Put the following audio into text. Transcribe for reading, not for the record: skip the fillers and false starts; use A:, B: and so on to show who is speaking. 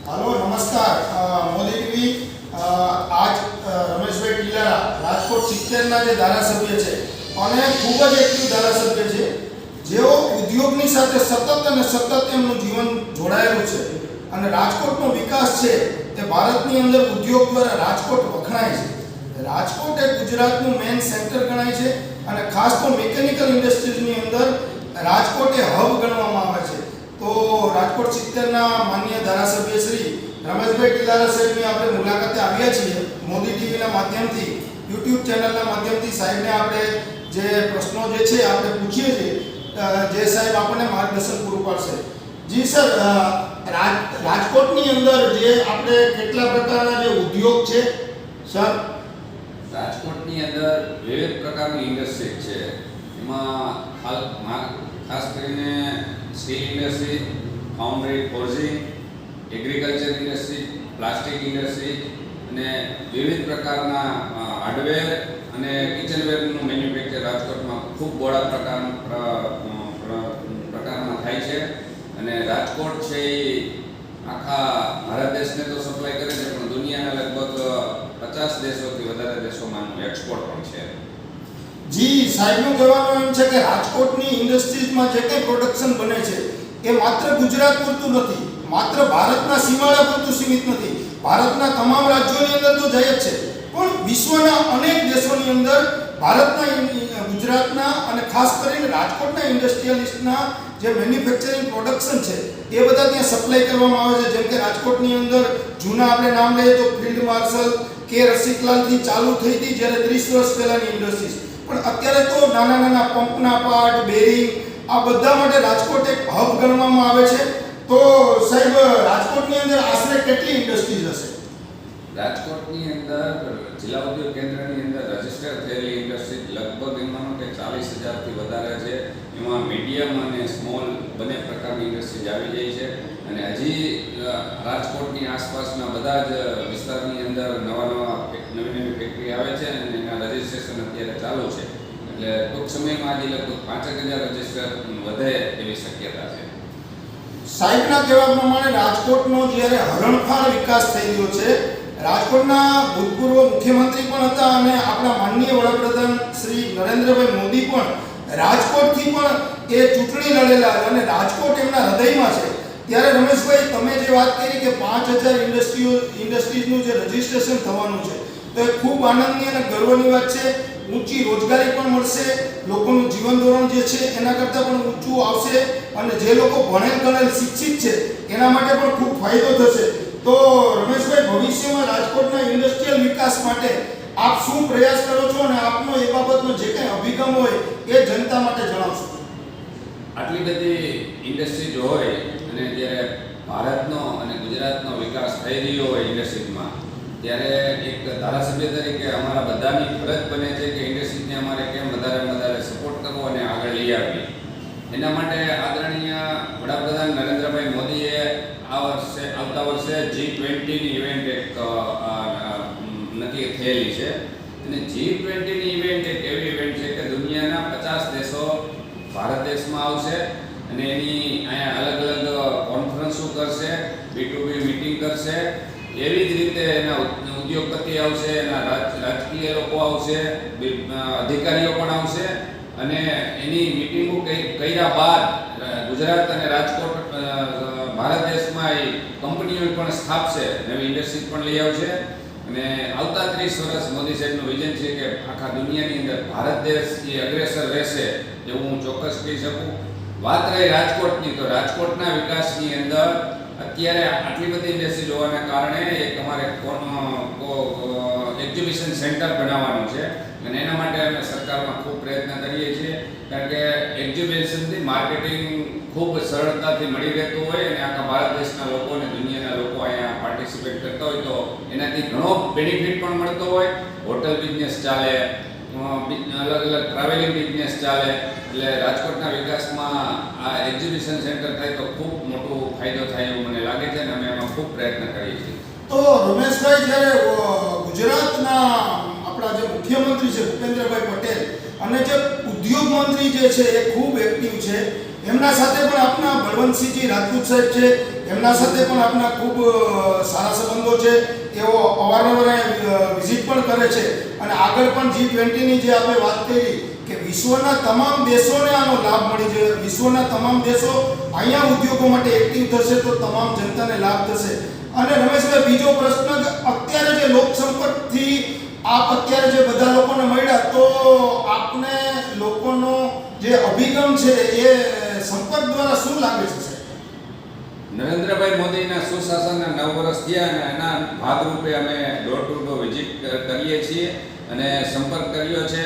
A: Hello नमस्कार Modi TV आज रमेशभाई ટીલારા રાજકોટ 70 ના જે ધારાસભ્ય છે અને ખૂબ જ એક્ટિવ ધારાસભ્ય છે જેઓ ઉદ્યોગની સાથે સતત એમનું જીવન જોડાયેલું છે અને રાજકોટનો વિકાસ છે તે ભારતની અંદર ઉદ્યોગ દ્વારા રાજકોટ વખણાય છે। રાજકોટ એ ગુજરાતનું મેઇન સેન્ટર ગણાય છે અને ખાસ તો મિકેનિકલ ઇન્ડસ્ટ્રીઝની અંદર રાજકોટ એ હબ ગણવામાં આવે છે। તો રાજકોટ 70 ના માનનીય ધારાસભ્ય શ્રી રમેશભાઈ ટીલારા સાહેબની આપણે મુલાકાતે આવ્યા છીએ મોદી ટીવીના માધ્યમથી YouTube ચેનલના માધ્યમથી સાહેબને આપણે જે પ્રશ્નો જે છે આપણે પૂછીએ છીએ જે સાહેબ આપણને માર્ગદર્શન પૂરું પાડશે। જી સર, રાજકોટની અંદર જે આપણે કેટલા પ્રકારના જે ઉદ્યોગ છે સર?
B: રાજકોટની અંદર વિવિધ પ્રકારની ઇન્ડસ્ટ્રી છે। એમાં ખાસ કરીને steel industry, foundry, forging, agriculture industry, plastic industry અને વિવિધ પ્રકારના હાર્ડવેર અને કિચનવેરનું મેન્યુફેક્ચર રાજકોટમાં ખૂબ બહોળા પ્રકારમાં થાય છે। અને રાજકોટ છે એ આખા ભારત દેશને તો સપ્લાય કરે છે પણ દુનિયાના લગભગ 50 દેશોથી વધારે દેશોમાંનું એક્સપોર્ટ પણ છે।
A: જી, સાહેબનું કહેવાનું એમ છે કે રાજકોટની ઇન્ડસ્ટ્રીઝમાં જે કંઈ પ્રોડક્શન બને છે એ માત્ર ગુજરાત પૂરતું નથી, માત્ર ભારતના સીમાડા પૂરતું સીમિત નથી, ભારતના તમામ રાજ્યોની અંદર તો જાય જ છે પણ વિશ્વના અનેક દેશોની અંદર ભારતના, ગુજરાતના અને ખાસ કરીને રાજકોટના ઇન્ડસ્ટ્રીયલિસ્ટના જે મેન્યુફેક્ચરિંગ પ્રોડક્શન છે એ બધા ત્યાં સપ્લાય કરવામાં આવે છે। જેમ કે રાજકોટની અંદર જૂના આપણે નામ લઈએ તો ફિલ્ડ માર્શલ કે રસિકલાલથી ચાલુ થઈ હતી જ્યારે 30 વર્ષ પહેલાંની ઇન્ડસ્ટ્રીઝ, પણ અત્યારે તો નાના નાના પંપના પાર્ટ, બેરિંગ આ બધા માટે રાજકોટ એક હબ ગણવામાં આવે છે। તો સાહેબ, રાજકોટની અંદર આશરે કેટલી ઇન્ડસ્ટ્રીઝ હશે?
B: રાજકોટની અંદર જિલ્લા ઉદ્યોગ કેન્દ્રની અંદર રજીસ્ટર થયેલી ઇન્ડસ્ટ્રી લગભગ એમાંનો કે 40,000થી વધારે છે। એમાં મીડિયમ અને સ્મોલ બંને પ્રકારની ઇન્ડસ્ટ્રીઝ આવી જાય છે અને હજી રાજકોટની આસપાસના બધા જ વિસ્તારની અંદર નવી ફેક્ટરી આવે છે અને એના રજીસ્ટ્રેશન અત્યારે ચાલુ છે। એટલે ટૂંક સમયમાં હજી લગભગ 5,000 રજીસ્ટર વધે એવી શક્યતા છે।
A: સાહેબના કહેવા પ્રમાણે રાજકોટનો જ્યારે હરણફાળ વિકાસ થઈ રહ્યો છે, રાજકોટના ભૂતપૂર્વ મુખ્યમંત્રી પણ હતા અને આપણા માનનીય વડાપ્રધાન શ્રી નરેન્દ્રભાઈ મોદી પણ રાજકોટથી પણ એ ચૂંટણી લડેલા અને રાજકોટ એમના હૃદયમાં છે। ત્યારે રમેશભાઈ, તમે જે વાત કરી કે 5,000 ઇન્ડસ્ટ્રીઝનું જે રજીસ્ટ્રેશન થવાનું છે તો એ ખૂબ આનંદની અને ગર્વની વાત છે। ઊંચી રોજગારી પણ મળશે, લોકોનું જીવન ધોરણ જે છે એના કરતાં પણ ઊંચું આવશે અને જે લોકો ભણેલ ગણેલ શિક્ષિત છે એના માટે પણ ખૂબ ફાયદો થશે। તો રમેશભાઈ, ભવિષ્યમાં રાજકોટના ઇન્ડસ્ટ્રીયલ વિકાસ માટે આપ શું પ્રયાસ કરો છો અને આપનો એ બાબતનો જે કંઈ અભિગમ હોય એ જનતા માટે જણાવશો?
B: આટલી બધી ઇન્ડસ્ટ્રીઝ હોય અને જ્યારે ભારતનો અને ગુજરાતનો વિકાસ થઈ રહ્યો હોય ઇન્ડસ્ટ્રીઝમાં, ત્યારે એક ધારાસભ્ય તરીકે અમારા બધાની ફરજ બને છે કે ઇન્ડસ્ટ્રીઝને અમારે કેમ વધારે સપોર્ટ કરવો અને આગળ લઈ આવવી। એના માટે આદરણીય વડાપ્રધાન નરેન્દ્રભાઈ મોદીએ આવતા વર્ષે G20ની ઇવેન્ટ એક નક્કી થયેલી છે અને G20ની ઇવેન્ટ એક એવી ઇવેન્ટ છે કે દુનિયાના 50 દેશો ભારત દેશમાં આવશે અને એની અહીંયા અલગ અલગ કોન્ફરન્સો કરશે, B2B મીટિંગ કરશે। એવી જ રીતે એના ઉદ્યોગપતિ આવશે, એના રાજકીય લોકો આવશે, અધિકારીઓ પણ આવશે અને એની મિટિંગો કર્યા બાદ ગુજરાત અને રાજકોટ ભારત દેશમાં એ કંપનીઓ પણ સ્થાપશે, નવી ઇન્ડસ્ટ્રી પણ લઈ આવશે અને આવતા 30 વર્ષ મોદી સાહેબનું વિઝન છે કે આખા દુનિયાની અંદર ભારત દેશ એ અગ્રેસર રહેશે એવું હું ચોક્કસ કહી શકું। વાત રહી રાજકોટની, તો રાજકોટના વિકાસની અંદર અત્યારે આટલી બધી ઇન્ડસ્ટ્રી હોવાના કારણે એક અમારે એક્ઝિબિશન સેન્ટર બનાવવાનું છે અને એના માટે અમે સરકારમાં ખૂબ પ્રયત્ન કરીએ છીએ કારણ કે એક્ઝિબિશનથી માર્કેટિંગ ખૂબ સરળતાથી મળી રહેતું હોય અને આખા ભારત દેશના લોકો અને દુનિયાના લોકો અહીંયા પાર્ટિસિપેટ કરતા હોય તો એનાથી ઘણો બેનિફિટ પણ મળતો હોય। હોટલ બિઝનેસ ચાલે, અલગ અલગ ટ્રાવેલિંગ બિઝનેસ ચાલે, એટલે રાજકોટના વિકાસમાં આ એક્ઝિબિશન સેન્ટર થાય તો ખૂબ મોટો ફાયદો થાય એવું મને લાગે છે અને અમે એમાં ખૂબ પ્રયત્ન કરીએ છીએ।
A: તો રમેશભાઈ, જ્યારે ગુજરાતના આપણા જે મુખ્યમંત્રી છે ભૂપેન્દ્રભાઈ પટેલ અને જે ઉદ્યોગ મંત્રી જે છે એ ખૂબ એક્ટિવ છે, એમના સાથે પણ આપના બળવંતસિંહજી રાજપૂત સાહેબ છે, એમના સાથે પણ આપના ખૂબ સારા સંબંધો છે. તેઓ અવારનવાર વિઝિટ પણ કરે છે અને આગળ પણ G20ની જે આપણે વાત કરી કે વિશ્વના તમામ દેશોને આનો લાભ મળી જાય, વિશ્વના તમામ દેશો અહીંયા ઉદ્યોગો માટે એક્ટિવ થશે તો તમામ જનતાને લાભ થશે. અને રમેશભાઈ, બીજો પ્રશ્ન કે અત્યારે જે લોકસંપર્કથી આપ અત્યારે જે બધા લોકોને મળ્યા, તો આપને લોકોનો જે અભિગમ છે એ સંપર્ક દ્વારા શું લાગે છે સાહેબ?
B: નરેન્દ્રભાઈ મોદીના સુશાસનના 9 વર્ષ થયા અને એના ભાગરૂપે અમે ડોર ટુ ડોર વિઝિટ કરીએ છીએ અને સંપર્ક કર્યો છે.